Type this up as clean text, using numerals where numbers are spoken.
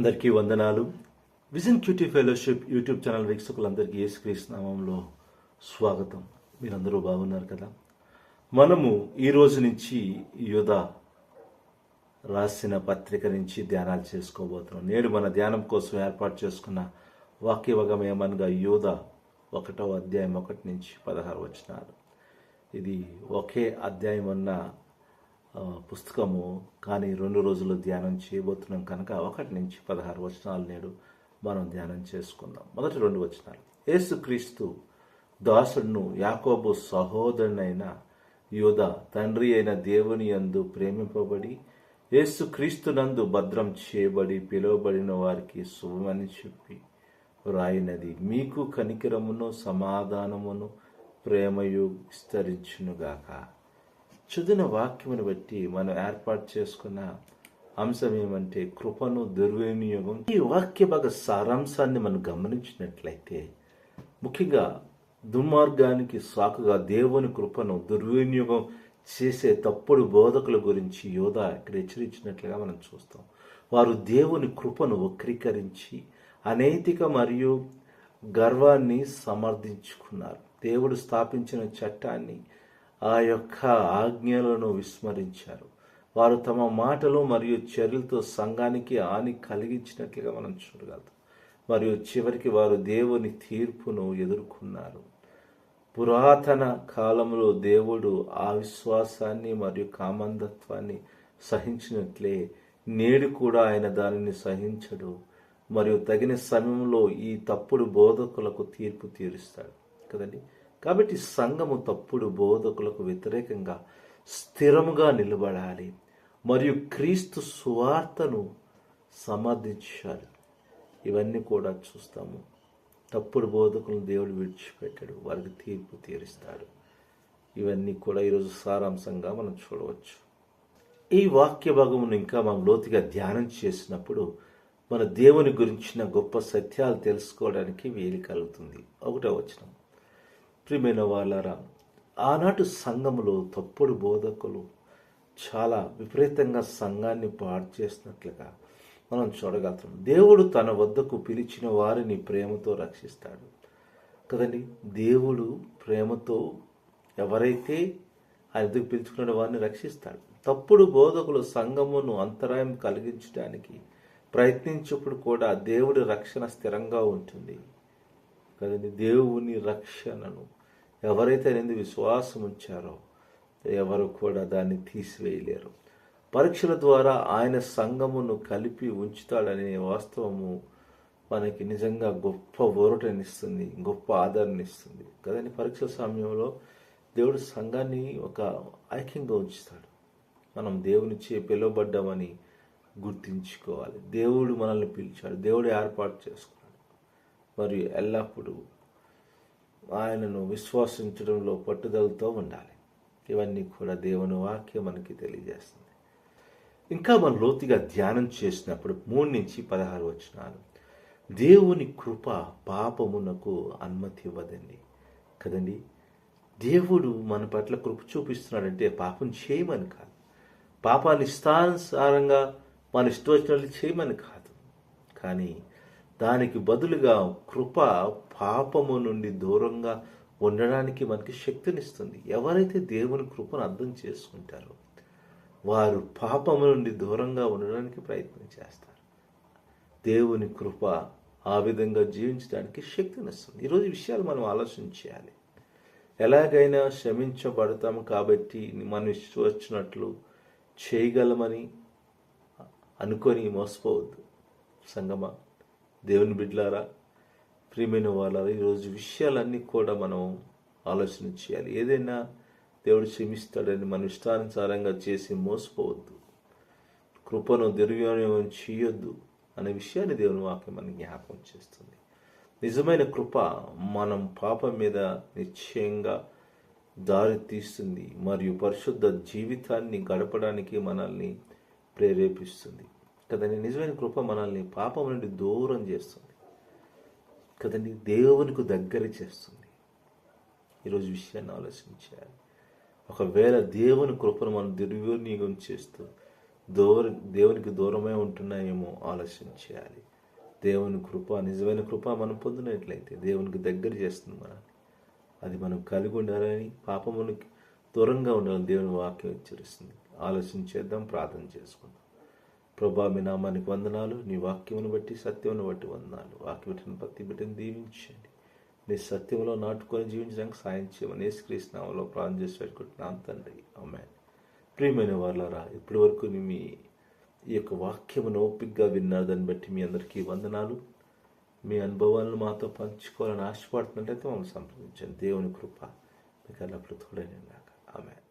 అందరికీ వందనాలు. Vision QT fellowship YouTube channel వీక్షకులందరికీ యేసుక్రీస్తు నామంలో స్వాగతం. మీరందరూ బాగున్నారు కదా? మనము ఈ రోజు నుంచి యోధా రాసిన పత్రిక నుంచి ధ్యానాలు చేసుకోబోతున్నాం. నేడు మన ధ్యానం కోసం ఏర్పాటు చేసుకున్న వాక్యభాగం ఏమనగా యోధా 1వ అధ్యాయం 1 నుంచి 16 వచనాలు. ఇది ఒకే అధ్యాయం అన్న పుస్తకము, కానీ 2 రోజులు ధ్యానం చేయబోతున్నాం కనుక 1 నుంచి 16 వచనాలు నేడు మనం ధ్యానం చేసుకుందాం. మొదటి 2 వచనాలు. యేసుక్రీస్తు దాసుడును యాకోబు సహోదరునైన యోధా తండ్రి అయిన దేవుని యందు ప్రేమింపబడి యేసుక్రీస్తునందు భద్రం చేయబడి పిలువబడిన వారికి శుభమని చెప్పి వ్రాయినది, మీకు కనికరమును సమాధానమును ప్రేమయు విస్తరించునుగాక. చదివిన వాక్యమును బట్టి మనం ఏర్పాటు చేసుకున్న అంశం ఏమంటే కృపను దుర్వినియోగం. ఈ వాక్య భాగ సారాంశాన్ని మనం గమనించినట్లయితే ముఖ్యంగా దుర్మార్గానికి సాకుగా దేవుని కృపను దుర్వినియోగం చేసే తప్పుడు బోధకుల గురించి యోధా ఇక్కడ హెచ్చరించినట్లుగా మనం చూస్తాం. వారు దేవుని కృపను వక్రీకరించి అనైతిక మరియు గర్వాన్ని సమర్థించుకున్నారు. దేవుడు స్థాపించిన చట్టాన్ని, ఆ యొక్క ఆజ్ఞలను విస్మరించారు. వారు తమ మాటలు మరియు చర్యలతో సంఘానికి హాని కలిగించినట్లుగా మనం చూడగలుగుతాం. మరియు చివరికి వారు దేవుని తీర్పును ఎదుర్కొన్నారు. పురాతన కాలంలో దేవుడు ఆ విశ్వాసాన్ని మరియు కామందత్వాన్ని సహించినట్లే నేడు కూడా ఆయన దానిని సహించడు మరియు తగిన సమయంలో ఈ తప్పుడు బోధకులకు తీర్పు తీరుస్తాడు కదండి. కాబట్టి సంఘము తప్పుడు బోధకులకు వ్యతిరేకంగా స్థిరముగా నిలబడాలి మరియు క్రీస్తు సువార్తను సమర్థించాలి. ఇవన్నీ కూడా చూస్తాము. తప్పుడు బోధకులను దేవుడు విడిచిపెట్టాడు, వారికి తీర్పు తీరుస్తాడు. ఇవన్నీ కూడా ఈరోజు సారాంశంగా మనం చూడవచ్చు. ఈ వాక్య భాగమును ఇంకా మనం లోతుగా ధ్యానం చేసినప్పుడు మన దేవుని గురించిన గొప్ప సత్యాలు తెలుసుకోవడానికి వీలు కలుగుతుంది. 1వ వచనం. ప్రియమైన వాళ్ళారా, ఆనాటి సంఘములో తప్పుడు బోధకులు చాలా విపరీతంగా సంఘాన్ని పాడు చేసినట్లుగా మనం చూడగలుగుతాం. దేవుడు తన వద్దకు పిలిచిన వారిని ప్రేమతో రక్షిస్తాడు కదండి. దేవుడు ప్రేమతో ఎవరైతే ఆయన వద్దకు పిలుచుకున్న వారిని రక్షిస్తాడు. తప్పుడు బోధకులు సంఘమును అంతరాయం కలిగించడానికి ప్రయత్నించినప్పుడు కూడా దేవుడి రక్షణ స్థిరంగా ఉంటుంది కదండి. దేవుని రక్షణను ఎవరైతే అనేది విశ్వాసం ఉంచారో ఎవరు కూడా దాన్ని తీసివేయలేరు. పరీక్షల ద్వారా ఆయన సంఘమును కలిపి ఉంచుతాడనే వాస్తవము మనకి నిజంగా గొప్ప ఊరటనిస్తుంది, గొప్ప ఆదరణిస్తుంది కదండి. పరీక్షల సమయంలో దేవుడు సంఘాన్ని ఒక ఐక్యంగా ఉంచుతాడు. మనం దేవునిచే పిలువబడ్డామని గుర్తించుకోవాలి. దేవుడు మనల్ని పిలిచాడు, దేవుడు ఏర్పాటు చేసుకున్నాడు. మరియు ఎల్లప్పుడూ ఆయనను విశ్వసించడంలో పట్టుదలతో ఉండాలి. ఇవన్నీ కూడా దేవుని వాక్యం మనకి తెలియజేస్తుంది. ఇంకా మనం లోతుగా ధ్యానం చేసినప్పుడు 3 నుంచి 16 వచనాలు. దేవుని కృప పాపమునకు అనుమతి ఇవ్వదండి కదండి. దేవుడు మన పట్ల కృప చూపిస్తున్నాడంటే పాపం చేయమని కాదు, పాపాన్ని ఇష్టానుసారంగా మన ఇష్టం చేయమని కాదు, కానీ దానికి బదులుగా కృప పాపము నుండి దూరంగా ఉండడానికి మనకి శక్తినిస్తుంది. ఎవరైతే దేవుని కృపను అర్థం చేసుకుంటారో వారు పాపము నుండి దూరంగా ఉండడానికి ప్రయత్నం చేస్తారు. దేవుని కృప ఆ విధంగా జీవించడానికి శక్తినిస్తుంది. ఈరోజు విషయాలు మనం ఆలోచన చేయాలి. ఎలాగైనా క్షమించబడతాము కాబట్టి మనం వచ్చినట్లు చేయగలమని అనుకొని మోసపోవద్దు. సంగమా, దేవుని బిడ్డలారా, ప్రియమైన వాళ్ళారా, ఈరోజు విషయాలన్నీ కూడా మనం ఆలోచన చేయాలి. ఏదైనా దేవుడు క్షమిస్తాడని మన ఇష్టానుసారంగా చేసి మోసపోవద్దు. కృపను దుర్వినియోగం చేయొద్దు అనే విషయాన్ని దేవుని వాక్యం మనకి జ్ఞాపకం చేస్తుంది. నిజమైన కృప మనం పాపం మీద నిశ్చయంగా దారి తీస్తుంది మరియు పరిశుద్ధ జీవితాన్ని గడపడానికి మనల్ని ప్రేరేపిస్తుంది కదండి. నిజమైన కృప మనల్ని పాపం నుండి దూరం చేస్తుంది కదండి, దేవునికి దగ్గర చేస్తుంది. ఈరోజు విషయాన్ని ఆలోచించాలి. ఒకవేళ దేవుని కృపను మనం దుర్వినియోగం చేస్తూ దేవునికి దూరమే ఉంటున్నాయేమో ఆలోచన చేయాలి. దేవుని కృప, నిజమైన కృప మనం పొందినట్లయితే దేవునికి దగ్గర చేస్తుంది మనల్ని. అది మనం కలిగి ఉండాలని, పాపమునికి దూరంగా ఉండాలని దేవుని వాక్యం హెచ్చరిస్తుంది. ఆలోచన చేద్దాం, ప్రార్థన చేసుకుందాం. ప్రభా, మీ నామానికి వందనాలు. నీ వాక్యమును బట్టి, సత్యమును బట్టి వందనాలు. వాక్య బిడ్డను, ప్రతి బిడ్డను దీవించండి. నీ సత్యంలో నాటుకొని జీవించడానికి సాయం చేయమని యేసుక్రీస్తు నామములో ప్రార్థన చేసి పెట్టుకుంటున్నాను తండ్రి. ఆమేన్. ప్రియమైన వాళ్ళారా, ఇప్పటి వరకు మీ ఈ యొక్క వాక్యమును ఓపికగా విన్నారు. దాన్ని బట్టి మీ అందరికీ వందనాలు. మీ అనుభవాలను మాతో పంచుకోవాలని ఆశపడుతున్నట్లయితే మమ్మల్ని సంప్రదించండి. దేవుని కృప మీకు ఎల్లప్పుడూ తోడైన గాక. ఆమేన్.